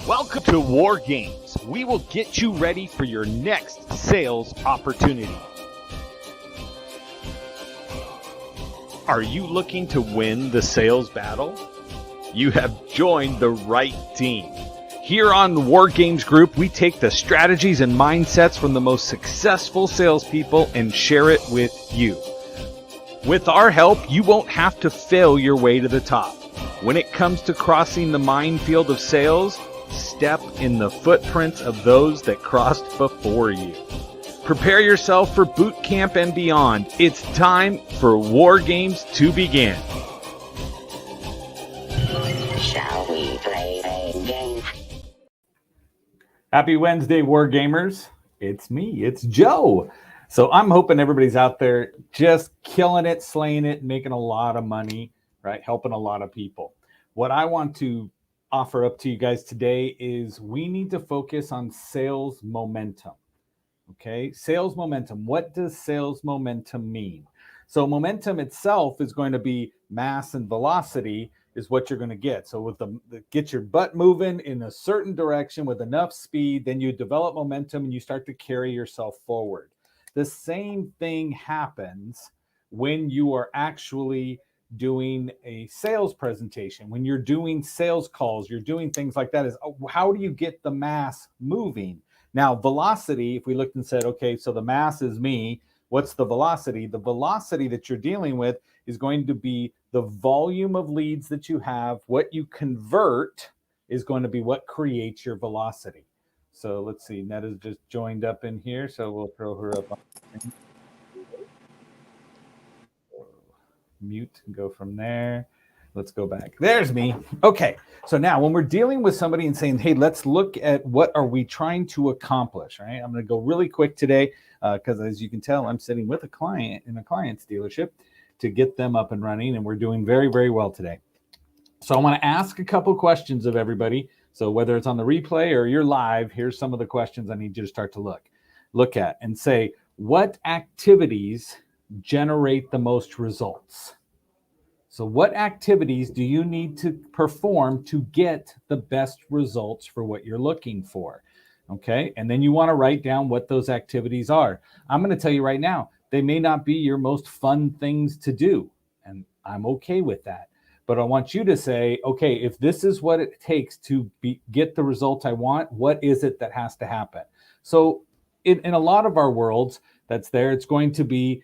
Welcome to War Games. We will get you ready for your next sales opportunity. Are you looking to win the sales battle? You have joined the right team. Here on the War Games Group, we take the strategies and mindsets from the most successful salespeople and share it with you. With our help, you won't have to fail your way to the top. When it comes to crossing the minefield of sales, step in the footprints of those that crossed before you. Prepare yourself for boot camp and beyond. It's time for War Games to begin. Shall we play a game? Happy Wednesday, War Gamers. It's me, it's Joe. So I'm hoping everybody's out there just killing it, slaying it, making a lot of money, right? Helping a lot of people. What I want to offer up to you guys today is we need to focus on sales momentum. Okay, sales momentum. What does sales momentum mean? So momentum itself is going to be mass and velocity is what you're going to get. So with the get your butt moving in a certain direction with enough speed, then you develop momentum and you start to carry yourself forward. The same thing happens when you are actually doing a sales presentation, when you're doing sales calls, you're doing things like that. Is how do you get the mass moving? Now, velocity, if we looked and said, okay, so the mass is me, what's the velocity? The velocity that you're dealing with is going to be the volume of leads that you have. What you convert is going to be what creates your velocity. So let's see, Netta's just joined up in here, so we'll throw her up on the screen. Mute and go from there. Let's go back. There's me. Okay, so now when we're dealing with somebody and saying, hey, let's look at what are we trying to accomplish, right? I'm going to go really quick today because as you can tell, I'm sitting with a client in a client's dealership to get them up and running, and we're doing very, very well today. So I want to ask a couple questions of everybody. So whether it's on the replay or you're live, here's some of the questions I need you to start to look at and say, what activities generate the most results? So what activities do you need to perform to get the best results for what you're looking for? Okay, and then you want to write down what those activities are. I'm going to tell you right now, they may not be your most fun things to do, and I'm okay with that. But I want you to say, okay, if this is what it takes to get the result I want, what is it that has to happen? So in a lot of our worlds that's there, it's going to be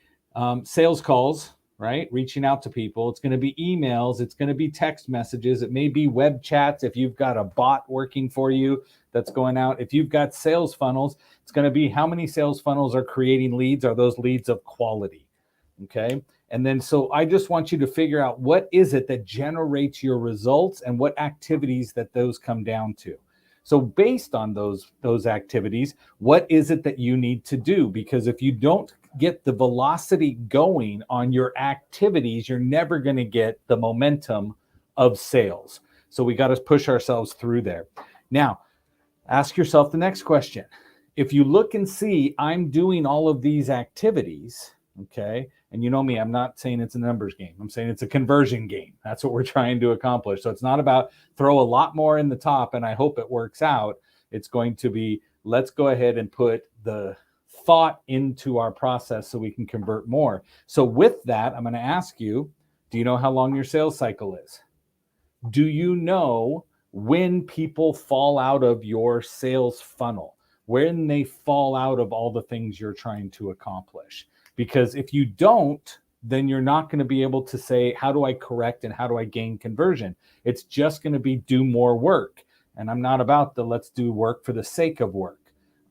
sales calls, right? Reaching out to people. It's going to be emails. It's going to be text messages. It may be web chats. If you've got a bot working for you that's going out, if you've got sales funnels, it's going to be how many sales funnels are creating leads. Are those leads of quality? Okay. And then, so I just want you to figure out what is it that generates your results and what activities that those come down to. So based on those activities, what is it that you need to do? Because if you don't get the velocity going on your activities, you're never going to get the momentum of sales. So we got to push ourselves through there. Now, ask yourself the next question. If you look and see, I'm doing all of these activities, okay, and you know me, I'm not saying it's a numbers game. I'm saying it's a conversion game. That's what we're trying to accomplish. So it's not about throw a lot more in the top and I hope it works out. It's going to be, let's go ahead and put the thought into our process so we can convert more. So with that, I'm going to ask you, do you know how long your sales cycle is? Do you know when people fall out of your sales funnel? When they fall out of all the things you're trying to accomplish? Because if you don't, then you're not going to be able to say, how do I correct and how do I gain conversion? It's just going to be do more work. And I'm not about the let's do work for the sake of work.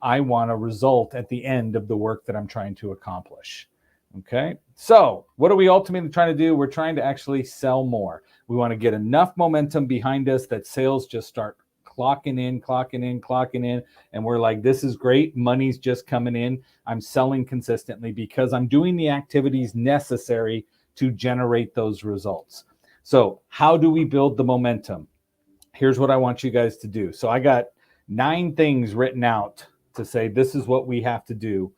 I want a result at the end of the work that I'm trying to accomplish. Okay, so what are we ultimately trying to do? We're trying to actually sell more. We want to get enough momentum behind us that sales just start clocking in, and we're like, this is great. Money's just coming in. I'm selling consistently because I'm doing the activities necessary to generate those results. So how do we build the momentum? Here's what I want you guys to do. So I got 9 things written out to say this is what we have to do,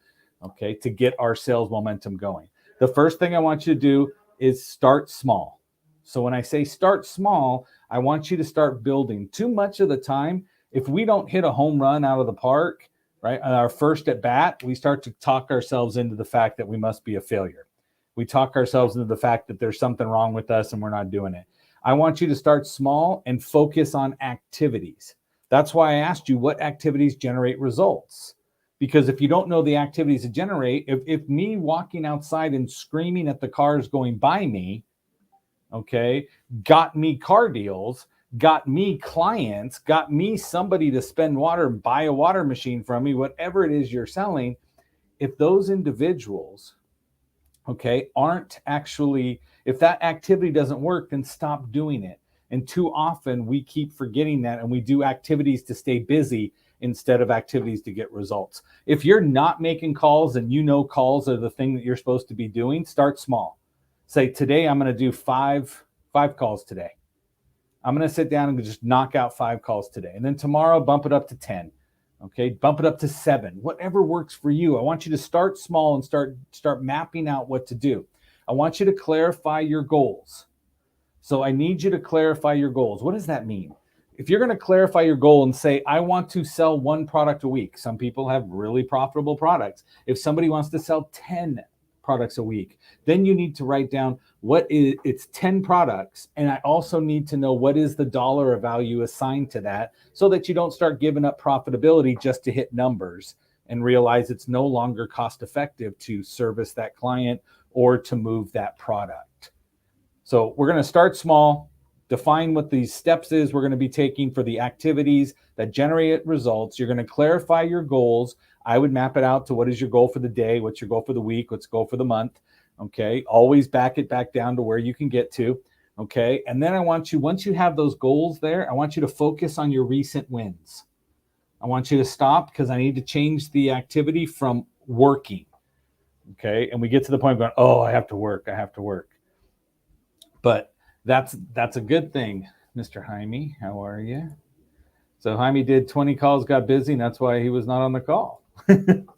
okay, to get our sales momentum going. The first thing I want you to do is start small. So when I say start small, I want you to start building. Too much of the time, If we don't hit a home run out of the park, right, on our first at bat, we start to talk ourselves into the fact that we must be a failure. We talk ourselves into the fact that there's something wrong with us and we're not doing it. I want you to start small and focus on activities. That's why I asked you what activities generate results. Because if you don't know the activities to generate, if me walking outside and screaming at the cars going by me, okay, got me car deals, got me clients, got me somebody to spend water, buy a water machine from me, whatever it is you're selling, if those individuals, okay, aren't actually, if that activity doesn't work, then stop doing it. And too often we keep forgetting that and we do activities to stay busy instead of activities to get results. If you're not making calls and you know calls are the thing that you're supposed to be doing, start small. Say, today I'm going to do five calls today. I'm going to sit down and just knock out 5 calls today. And then tomorrow, bump it up to 10. Okay, bump it up to 7, whatever works for you. I want you to start small and start mapping out what to do. I want you to clarify your goals. So I need you to clarify your goals. What does that mean? If you're going to clarify your goal and say, I want to sell 1 product a week, some people have really profitable products. If somebody wants to sell 10 products a week, then you need to write down it's 10 products. And I also need to know what is the dollar value assigned to that so that you don't start giving up profitability just to hit numbers and realize it's no longer cost effective to service that client or to move that product. So we're going to start small, define what these steps is we're going to be taking for the activities that generate results. You're going to clarify your goals. I would map it out to what is your goal for the day, what's your goal for the week, what's your goal for the month. Okay, always back it back down to where you can get to. Okay, and then I want you, once you have those goals there, I want you to focus on your recent wins. I want you to stop because I need to change the activity from working. Okay, and we get to the point going, oh, I have to work. But that's a good thing, Mr. Jaime. How are you? So Jaime did 20 calls, got busy, and that's why he was not on the call.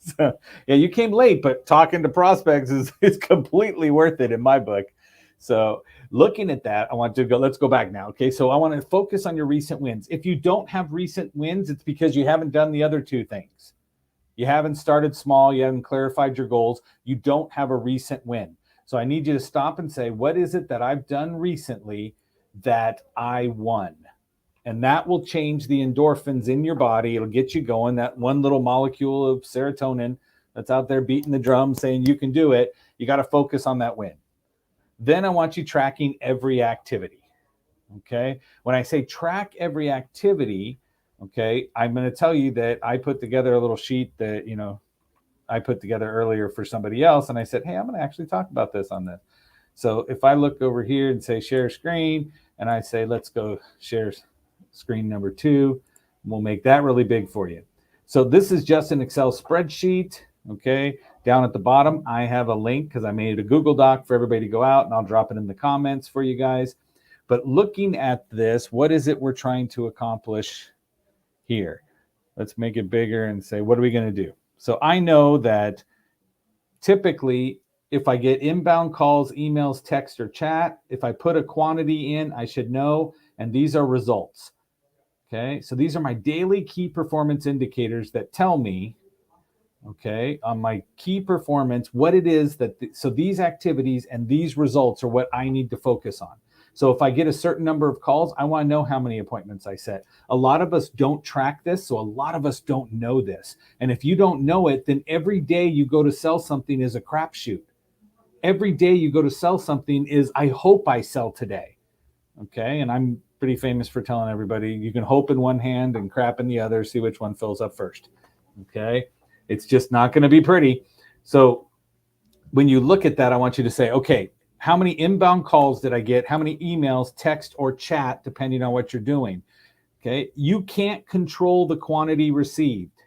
So yeah, you came late, but talking to prospects is completely worth it in my book. So looking at that, I want to go, let's go back now. Okay, so I want to focus on your recent wins. If you don't have recent wins, it's because you haven't done the other 2 things. You haven't started small, you haven't clarified your goals, you don't have a recent win. So I need you to stop and say, what is it that I've done recently that I won? And that will change the endorphins in your body. It'll get you going. That one little molecule of serotonin that's out there beating the drum saying you can do it. You got to focus on that win. Then I want you tracking every activity. Okay. When I say track every activity, okay, I'm going to tell you that I put together a little sheet that, I put together earlier for somebody else. And I said, hey, I'm going to actually talk about this on this. So if I look over here and say share screen, and I say, let's go share screen number 2, we'll make that really big for you. So this is just an Excel spreadsheet. Okay, down at the bottom, I have a link because I made a Google Doc for everybody to go out, and I'll drop it in the comments for you guys. But looking at this, what is it we're trying to accomplish here? Let's make it bigger and say, what are we going to do? So I know that typically if I get inbound calls, emails, text, or chat, if I put a quantity in, I should know, and these are results. Okay, so these are my daily key performance indicators that tell me, okay, on my key performance, what it is that, so these activities and these results are what I need to focus on. So if I get a certain number of calls, I want to know how many appointments I set. A lot of us don't track this, so a lot of us don't know this. And if you don't know it, then every day you go to sell something is a crapshoot. Every day you go to sell something is, I hope I sell today. Okay, and I'm pretty famous for telling everybody you can hope in one hand and crap in the other, see which one fills up first. Okay, it's just not going to be pretty. So when you look at that, I want you to say, okay, how many inbound calls did I get? How many emails, text, or chat, depending on what you're doing? Okay, you can't control the quantity received.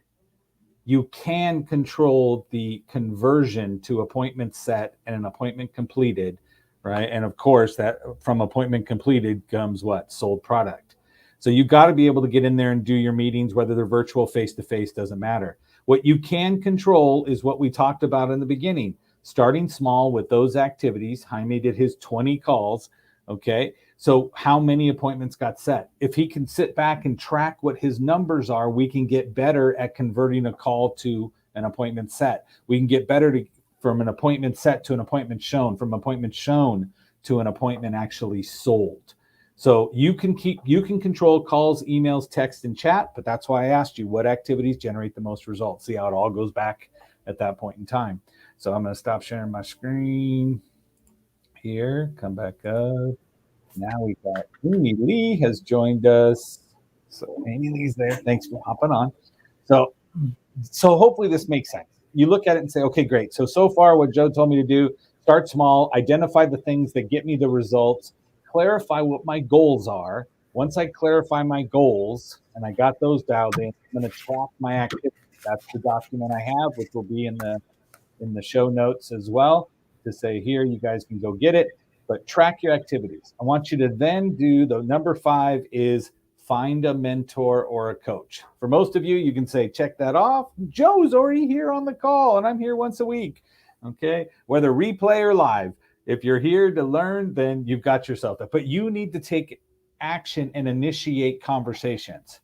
You can control the conversion to appointment set and an appointment completed, right? And of course, that from appointment completed comes what? Sold product. So you got to be able to get in there and do your meetings, whether they're virtual, face-to-face, doesn't matter. What you can control is what we talked about in the beginning, starting small with those activities. Jaime did his 20 calls, okay? So how many appointments got set? If he can sit back and track what his numbers are, we can get better at converting a call to an appointment set. We can get better from an appointment set to an appointment shown, from appointment shown to an appointment actually sold. So you can control calls, emails, text, and chat, but that's why I asked you what activities generate the most results. See how it all goes back at that point in time. So I'm going to stop sharing my screen here, come back up. Now we've got Amy Lee has joined us. So Amy Lee's there. Thanks for hopping on. So hopefully this makes sense. You look at it and say, okay, great. So far what Joe told me to do, start small, identify the things that get me the results, clarify what my goals are. Once I clarify my goals and I got those dialed in, I'm going to track my activity. That's the document I have, which will be in the show notes as well, to say here, you guys can go get it, but track your activities. I want you to then do the number 5 is find a mentor or a coach. For most of you, you can say, check that off. Joe's already here on the call and I'm here once a week. Okay. Whether replay or live, if you're here to learn, then you've got yourself that. But you need to take action and initiate conversations.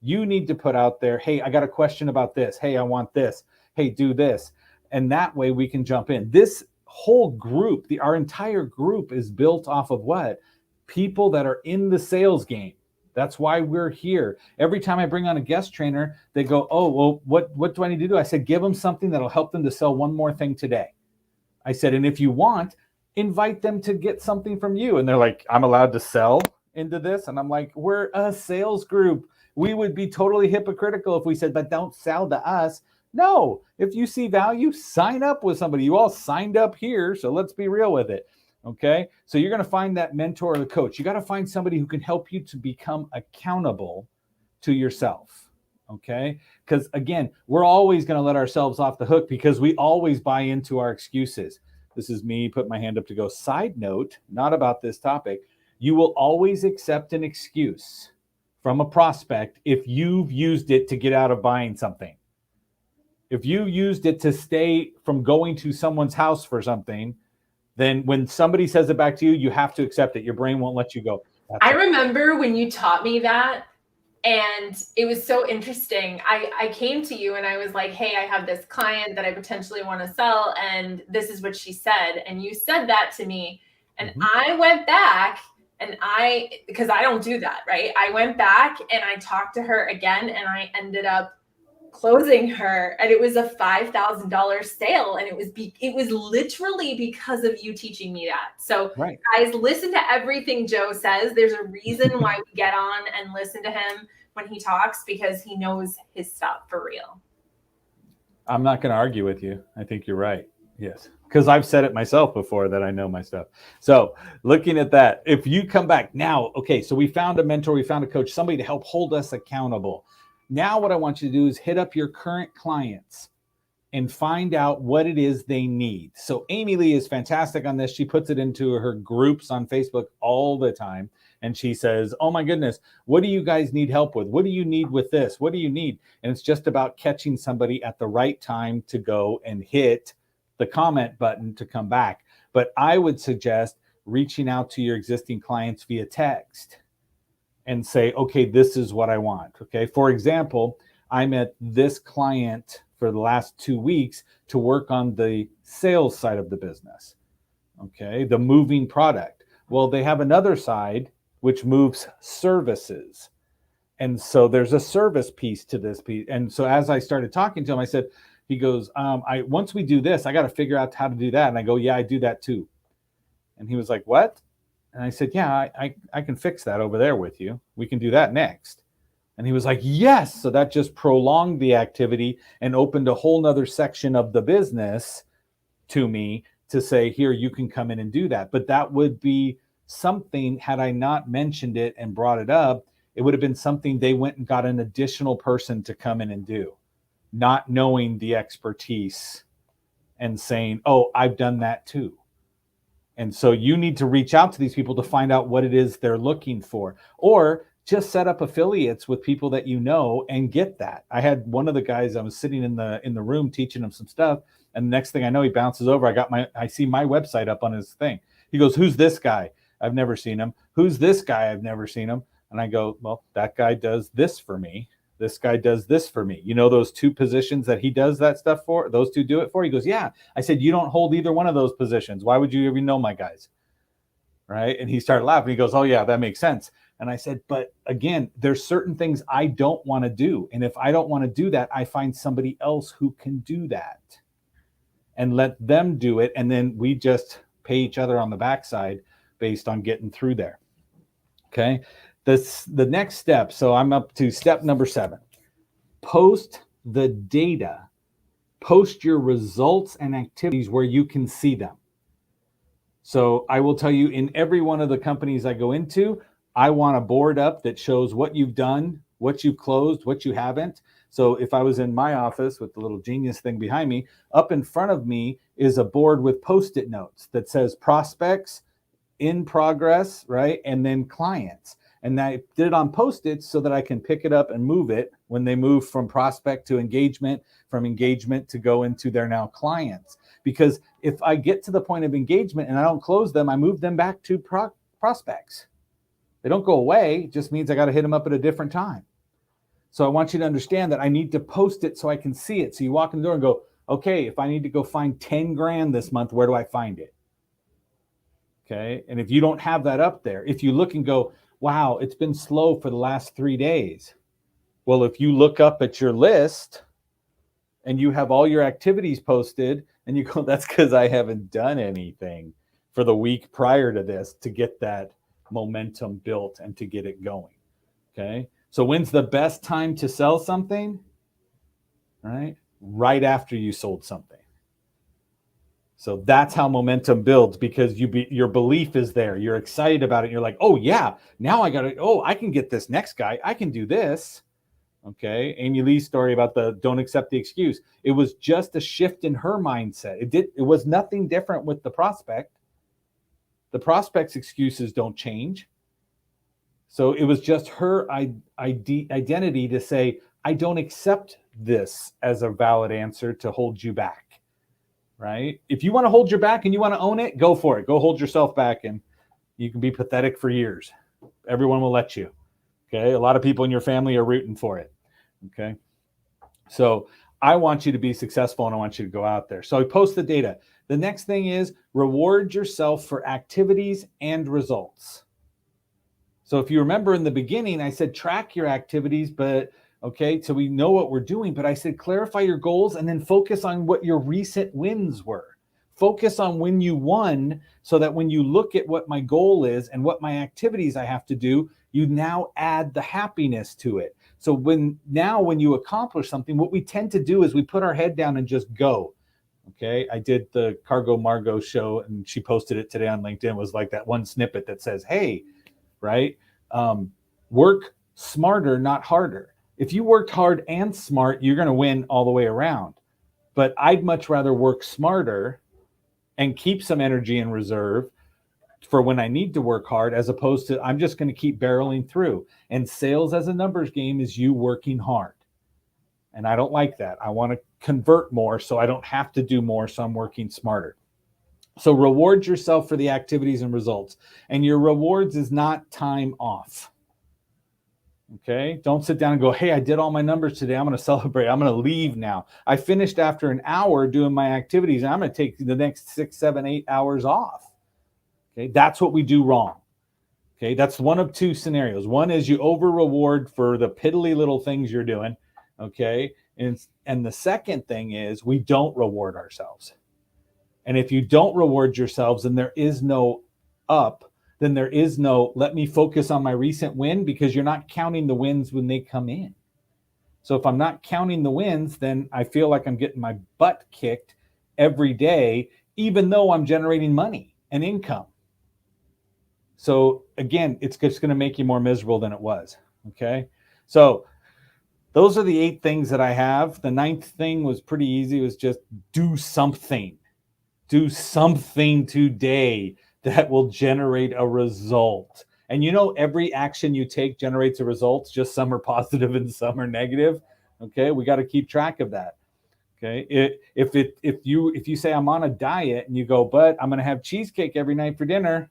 You need to put out there, hey, I got a question about this. Hey, I want this. Hey, do this. And that way we can jump in. This whole group, our entire group is built off of what? People that are in the sales game. That's why we're here. Every time I bring on a guest trainer, they go, oh, well, what do I need to do? I said, give them something that'll help them to sell one more thing today. I said, and if you want, invite them to get something from you. And they're like, I'm allowed to sell into this? And I'm like, we're a sales group. We would be totally hypocritical if we said, but don't sell to us. No, if you see value, sign up with somebody. You all signed up here, so let's be real with it. Okay, so you're going to find that mentor or the coach. You got to find somebody who can help you to become accountable to yourself. Okay, because again, we're always going to let ourselves off the hook because we always buy into our excuses. This is me, put my hand up to go. Side note, not about this topic. You will always accept an excuse from a prospect if you've used it to get out of buying something. If you used it to stay from going to someone's house for something, then when somebody says it back to you, you have to accept it. Your brain won't let you go. I remember when you taught me that, and it was so interesting. I came to you and I was like, hey, I have this client that I potentially want to sell, and this is what she said. And you said that to me. And I went back and because I don't do that, right? I went back and I talked to her again, and I ended up closing her, and it was a $5,000 sale, and it was literally because of you teaching me that. So guys, listen to everything Joe says. There's a reason why we get on and listen to him when he talks, because he knows his stuff for real. I'm not going to argue with you. I think you're right. Yes, because I've said it myself before that I know my stuff. So looking at that, if you come back now, okay, so we found a mentor, we found a coach, somebody to help hold us accountable. Now what I want you to do is hit up your current clients and find out what it is they need. So Amy Lee is fantastic on this. She puts it into her groups on Facebook all the time. And she says, oh my goodness, what do you guys need help with? What do you need with this? What do you need? And it's just about catching somebody at the right time to go and hit the comment button to come back. But I would suggest reaching out to your existing clients via text and say, okay, this is what I want. Okay. For example, I met this client for the last 2 weeks to work on the sales side of the business. Okay. The moving product. Well, they have another side which moves services. And so there's a service piece to this piece. And so as I started talking to him, I said, he goes, once we do this, I got to figure out how to do that. And I go, yeah, I do that too. And he was like, what? And I said, yeah, I can fix that over there with you. We can do that next. And he was like, yes. So that just prolonged the activity and opened a whole nother section of the business to me to say, here, you can come in and do that. But that would be something, had I not mentioned it and brought it up, it would have been something they went and got an additional person to come in and do, not knowing the expertise and saying, oh, I've done that too. And so you need to reach out to these people to find out what it is they're looking for, or just set up affiliates with people that you know and get that. I had one of the guys, I was sitting in the room teaching him some stuff, and the next thing I know, he bounces over. I see my website up on his thing. He goes, who's this guy? I've never seen him. Who's this guy? I've never seen him. And I go, well, that guy does this for me. This guy does this for me. You know those two positions that he does that stuff for? Those two do it for? He goes, yeah. I said, you don't hold either one of those positions. Why would you even know my guys? Right? And he started laughing. He goes, oh, yeah, that makes sense. And I said, but again, there's certain things I don't want to do. And if I don't want to do that, I find somebody else who can do that and let them do it. And then we just pay each other on the backside based on getting through there. Okay. The next step. So I'm up to step number 7. Post the data. Post your results and activities where you can see them. So I will tell you, in every one of the companies I go into, I want a board up that shows what you've done, what you've closed, what you haven't. So if I was in my office with the little genius thing behind me, up in front of me is a board with Post-it notes that says prospects, in progress, right? And then clients. And I did it on Post-its so that I can pick it up and move it when they move from prospect to engagement, from engagement to go into their now clients. Because if I get to the point of engagement and I don't close them, I move them back to prospects. They don't go away. It just means I got to hit them up at a different time. So I want you to understand that I need to post it so I can see it. So you walk in the door and go, okay, if I need to go find 10 grand this month, where do I find it? Okay. And if you don't have that up there, if you look and go, wow, it's been slow for the last 3 days. Well, if you look up at your list and you have all your activities posted and you go, that's because I haven't done anything for the week prior to this to get that momentum built and to get it going. Okay. So when's the best time to sell something? Right after you sold something. So that's how momentum builds, because your belief is there. You're excited about it. You're like, oh yeah, now I got it. Oh, I can get this next guy. I can do this. Okay. Amy Lee's story about the don't accept the excuse. It was just a shift in her mindset. It was nothing different with the prospect. The prospect's excuses don't change. So it was just her identity to say, I don't accept this as a valid answer to hold you back. Right? If you want to hold your back and you want to own it, go for it. Go hold yourself back and you can be pathetic for years. Everyone will let you. Okay. A lot of people in your family are rooting for it. Okay. So I want you to be successful and I want you to go out there. So I post the data. The next thing is reward yourself for activities and results. So if you remember in the beginning, I said track your activities, but okay, so we know what we're doing, but I said clarify your goals and then focus on what your recent wins were. Focus on when you won so that when you look at what my goal is and what my activities I have to do, you now add the happiness to it. So when you accomplish something, what we tend to do is we put our head down and just go. Okay, I did the Cargo Margot show and she posted it today on LinkedIn. It was like that one snippet that says, hey, right? Work smarter, not harder. If you worked hard and smart, you're going to win all the way around. But I'd much rather work smarter and keep some energy in reserve for when I need to work hard, as opposed to I'm just going to keep barreling through. And sales as a numbers game is you working hard. And I don't like that. I want to convert more so I don't have to do more. So I'm working smarter. So reward yourself for the activities and results. And your rewards is not time off. Okay. Don't sit down and go, hey, I did all my numbers today. I'm going to celebrate. I'm going to leave now. I finished after an hour doing my activities and I'm going to take the next 6, 7, 8 hours off. Okay. That's what we do wrong. Okay. That's one of two scenarios. One is you over reward for the piddly little things you're doing. Okay. And the second thing is we don't reward ourselves. And if you don't reward yourselves, then there is no up. Then there is no, let me focus on my recent win, because you're not counting the wins when they come in. So if I'm not counting the wins, then I feel like I'm getting my butt kicked every day, even though I'm generating money and income. So again, it's just going to make you more miserable than it was. Okay. So those are the 8 things that I have. The 9th thing was pretty easy. It was just do something. Do something today that will generate a result. And you know, every action you take generates a result. Just some are positive and some are negative. Okay, we got to keep track of that. Okay, if you say I'm on a diet and you go, but I'm going to have cheesecake every night for dinner,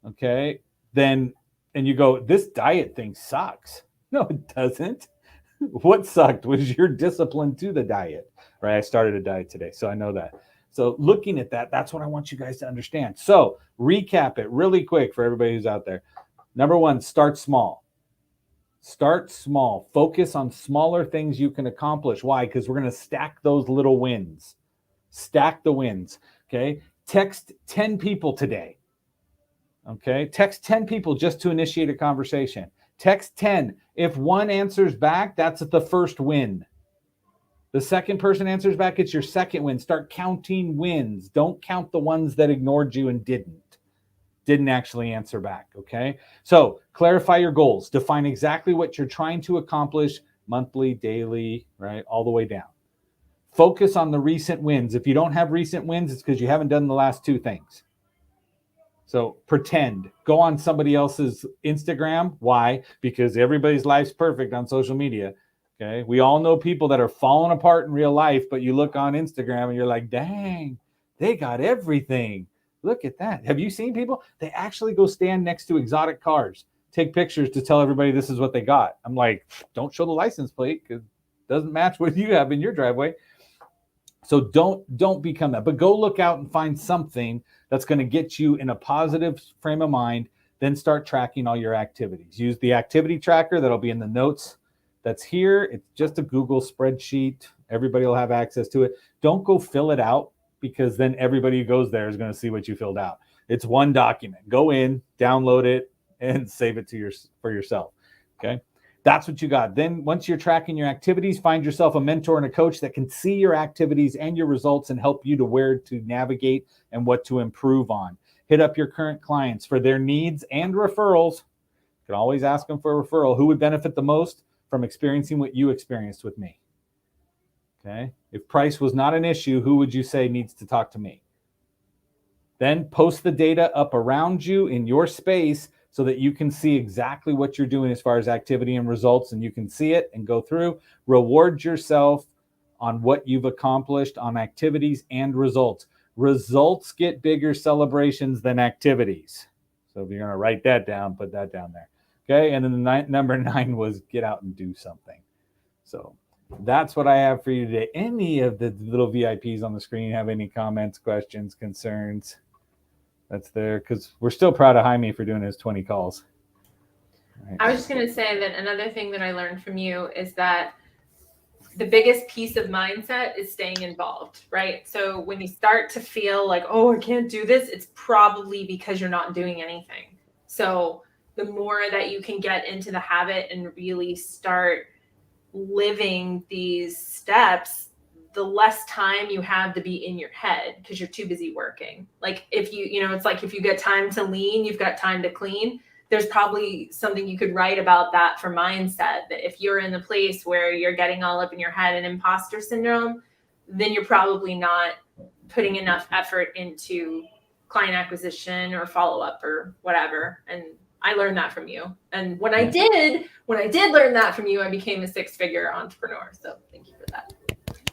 okay, then, and you go, this diet thing sucks. No, it doesn't. What sucked was your discipline to the diet, right? I started a diet today, so I know that. So looking at that, that's what I want you guys to understand. So recap it really quick for everybody who's out there. Number one, start small. Start small. Focus on smaller things you can accomplish. Why? Because we're going to stack those little wins. Stack the wins, okay? Text 10 people today, okay? Text 10 people just to initiate a conversation. Text 10. If one answers back, that's the first win. The second person answers back, it's your second win. Start counting wins. Don't count the ones that ignored you and didn't actually answer back, okay? So clarify your goals. Define exactly what you're trying to accomplish monthly, daily, right? All the way down. Focus on the recent wins. If you don't have recent wins, it's because you haven't done the last two things. So pretend. Go on somebody else's Instagram. Why? Because everybody's life's perfect on social media. Okay. We all know people that are falling apart in real life, but you look on Instagram and you're like, dang, they got everything. Look at that. Have you seen people? They actually go stand next to exotic cars, take pictures to tell everybody this is what they got. I'm like, don't show the license plate because it doesn't match what you have in your driveway. So don't become that, but go look out and find something that's going to get you in a positive frame of mind. Then start tracking all your activities. Use the activity tracker that'll be in the notes that's here. It's just a Google spreadsheet. Everybody will have access to it. Don't go fill it out because then everybody who goes there is going to see what you filled out. It's one document. Go in, download it, and save it for yourself. Okay. That's what you got. Then once you're tracking your activities, find yourself a mentor and a coach that can see your activities and your results and help you to where to navigate and what to improve on. Hit up your current clients for their needs and referrals. You can always ask them for a referral. Who would benefit the most from experiencing what you experienced with me? Okay. If price was not an issue, who would you say needs to talk to me? Then post the data up around you in your space so that you can see exactly what you're doing as far as activity and results, and you can see it and go through. Reward yourself on what you've accomplished on activities and results. Results get bigger celebrations than activities. So if you're going to write that down, put that down there. Okay. And then number 9 was get out and do something. So that's what I have for you today. Any of the little VIPs on the screen have any comments, questions, concerns? That's there because we're still proud of Jaime for doing his 20 calls. Right. I was just going to say that another thing that I learned from you is that the biggest piece of mindset is staying involved, right? So when you start to feel like, oh, I can't do this, it's probably because you're not doing anything. So the more that you can get into the habit and really start living these steps, the less time you have to be in your head because you're too busy working. Like if it's like if you get time to lean, you've got time to clean. There's probably something you could write about that for mindset, that if you're in the place where you're getting all up in your head and imposter syndrome, then you're probably not putting enough effort into client acquisition or follow-up or whatever. And I learned that from you. And when I did learn that from you, I became a 6-figure entrepreneur. So thank you for that.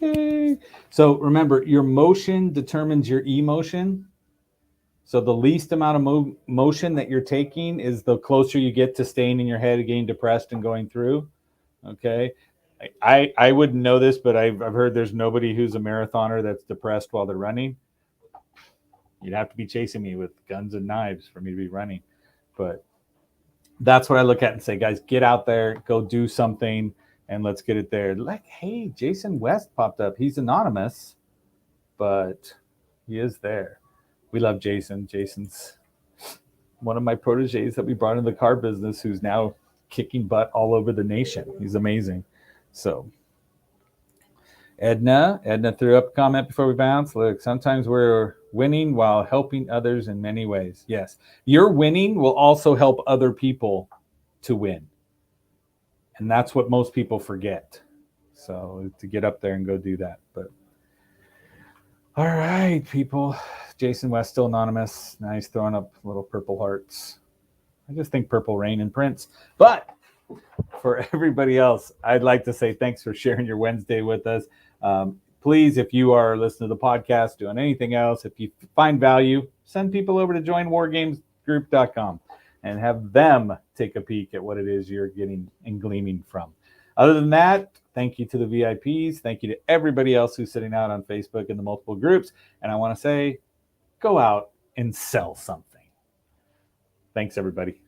Okay. So remember, your motion determines your emotion. So the least amount of motion that you're taking is the closer you get to staying in your head, getting depressed and going through. Okay. I wouldn't know this, but I've heard there's nobody who's a marathoner that's depressed while they're running. You'd have to be chasing me with guns and knives for me to be running. But that's what I look at and say, guys, get out there, go do something, and let's get it there. Like, hey, Jason West popped up. He's anonymous, but he is there. We love Jason. Jason's one of my proteges that we brought into the car business who's now kicking butt all over the nation. He's amazing. So Edna threw up a comment before we bounce. Look, sometimes we're winning while helping others in many ways. Yes, your winning will also help other people to win. And that's what most people forget. So to get up there and go do that. But all right, people. Jason West still anonymous. Nice, throwing up little purple hearts. I just think Purple Rain and Prince. But for everybody else, I'd like to say thanks for sharing your Wednesday with us. Please, if you are listening to the podcast, doing anything else, if you find value, send people over to join wargamesgroup.com wargamesgroup.com and have them take a peek at what it is you're getting and gleaming from. Other than that, thank you to the VIPs. Thank you to everybody else who's sitting out on Facebook in the multiple groups. And I want to say, go out and sell something. Thanks, everybody.